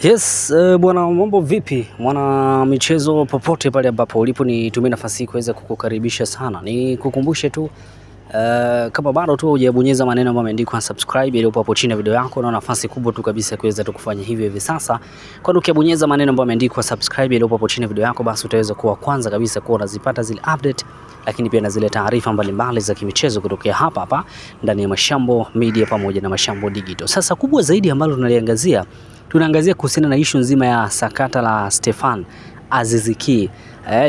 Yes, bwana, mambo vipi mwana michezo popote pale ambapo ulipo, nitumie nafasi hii kuweza kukukaribisha sana. Ni kukumbushe tu kama bado tu hujabonyeza maneno ambayo yameandikwa subscribe ile hapo chini ya video yako, na nafasi kubwa tu kabisa kuweza kufanya hivyo hivi sasa. Kwa hiyo ukibonyeza maneno ambayo yameandikwa subscribe ile hapo chini ya video yako, basi utaweza kuwa kwanza kabisa kuwa unazipata zile update, lakini pia na zile taarifa mbalimbali za kimichezo kutokea hapa ndani ya Mashambo Media pamoja na Mashambo Digital. Sasa kubwa zaidi ambalo tunaangazia kuhusiana na issue nzima ya sakata la Stefan Aziz Ki,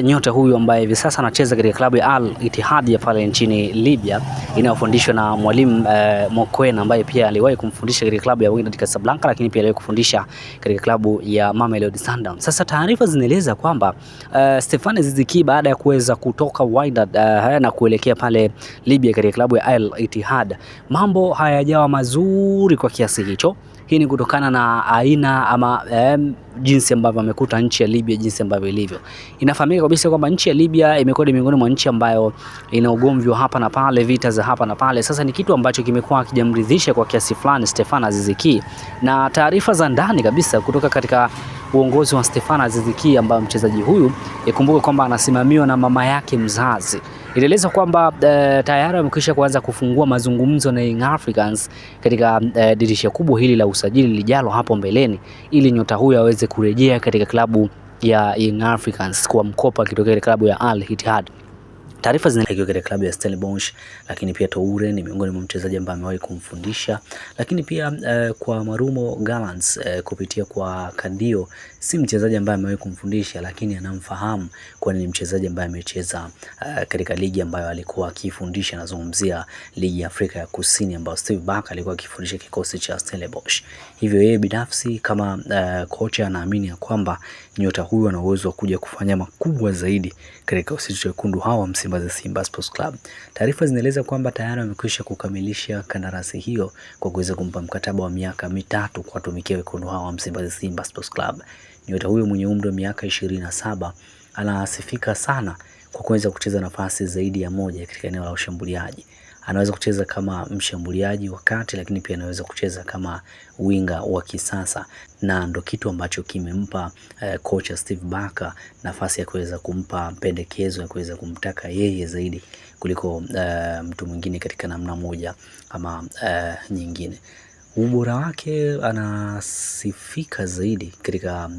nyota huyu ambaye hivi sasa anacheza katika klabu ya Al Ittihad ya pale nchini Libya inayofundishwa na mwalimu Mokoena, ambaye pia aliwahi kumfundisha katika klabu ya Wydad Casablanca, lakini pia aliwahi kufundisha katika klabu ya Mamelodi Sundowns. Sasa taarifa zinaeleza kwamba Stefan Aziz Ki baada ya kuweza kutoka Wydad na kuelekea pale Libya katika klabu ya Al Ittihad, mambo hayajawa mazuri kwa kiasi hicho. Hii ni kutokana na aina ama jinsi ambavyo amekuta nchi ya Libya jinsi ambavyo ilivyo. Inafahamika kabisa kwamba nchi ya Libya imekuwa ni miongoni mwa nchi ambayo ina ugomvi hapa na pale, vita za hapa na pale. Sasa ni kitu ambacho kimekuwa kijamridhisha kwa kiasi fulani Stefan Aziz Ki, na taarifa za ndani kabisa kutoka katika uongozi wa Stefan Aziz Ki, ambaye mchezaji huyu ikumbuke kwamba anasimamiwa na mama yake mzazi. Ilieleza kwamba tayari wamekwisha kuanza kufungua mazungumzo na Young Africans katika dirisha kubwa hili la usajili lijalo hapo mbeleni, ili nyota huyu aweze kurejea katika klabu ya Young Africans kwa mkopo akitokea klabu ya Al Ittihad. Taarifa zinaelekea katika klabu ya Stellenbosch, lakini pia Toure ni miongoni mwa mchezaji ambaye amewahi kumfundisha, lakini pia kwa Marumo Gallants kupitia kwa Kadio, si mchezaji ambaye amewahi kumfundisha, lakini anamfahamu kwani ni mchezaji ambaye amecheza katika ligi ambayo alikuwa akifundisha. Nazungumzia ligi ya Afrika ya Kusini ambayo Steve Barker alikuwa akifundisha kikosi cha Stellenbosch. Hivyo yeye binafsi kama kocha anaamini ya kwamba nyota huyu ana uwezo wa kuja kufanya makubwa zaidi katika usajili wekundu hawa Msimbazi Simba Sports Club. Taarifa zinaeleza kwamba tayari wamekwisha kukamilisha kandarasi hiyo kwa kuweza kumpa mkataba wa miaka 3 kwa tumikia wekundu hawa Msimbazi Simba Sports Club. Nyota huyo mwenye umri wa miaka 27 anasifika sana kwa kuweza kucheza nafasi zaidi ya moja katika eneo la ushambuliaji. Anaweza kucheza kama mshambuliaji wa kati, lakini pia anaweza kucheza kama winga wa kisasa, na ndo kitu ambacho kimempa kocha Steve Barker nafasi ya kuweza kumpa pendekezo ya kuweza kumtaka yeye zaidi kuliko mtu mwingine katika namna moja ama nyingine. Ubora wake, anasifika zaidi katika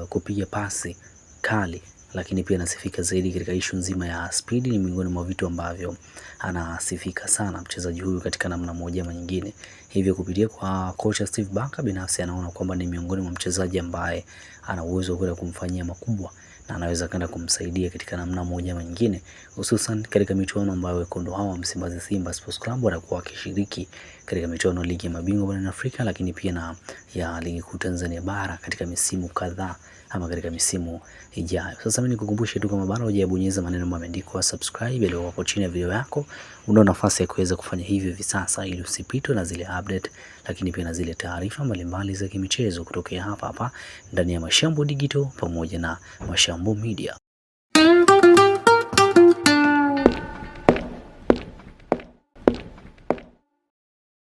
kupiga pasi kali, lakini pia anasifika zaidi katika issue nzima ya speed. Ni miongoni mwa vitu ambavyo anasifika sana mchezaji huyu katika namna moja ama nyingine. Hivyo kupitia kwa kocha Steve Barker, binafsi anaona kwamba ni miongoni mwa mchezaji ambaye ana uwezo wa kumfanyia makubwa na anaweza kwenda kumsaidia katika namna moja ama nyingine, hususan katika michuano ambayo wekundu hawa Msimbazi Simba Sports Club wanakuwa wakishiriki katika michuano ligi ya mabingwa barani Afrika, lakini pia na ya ligi kuu Tanzania bara katika misimu kadhaa ama katika misimu ijayo. Sasa mimi nikukumbushe tu kama bado hujabonyeza maneno ambayo yameandikwa subscribe ile hapo chini ya video yako, una nafasi ya kuweza kufanya hivyo hivi sasa ili usipitwe na zile update, lakini pia na zile taarifa mbalimbali za kimichezo kutokea hapa ndani ya Mashambo Digital pamoja na Mashambo Media.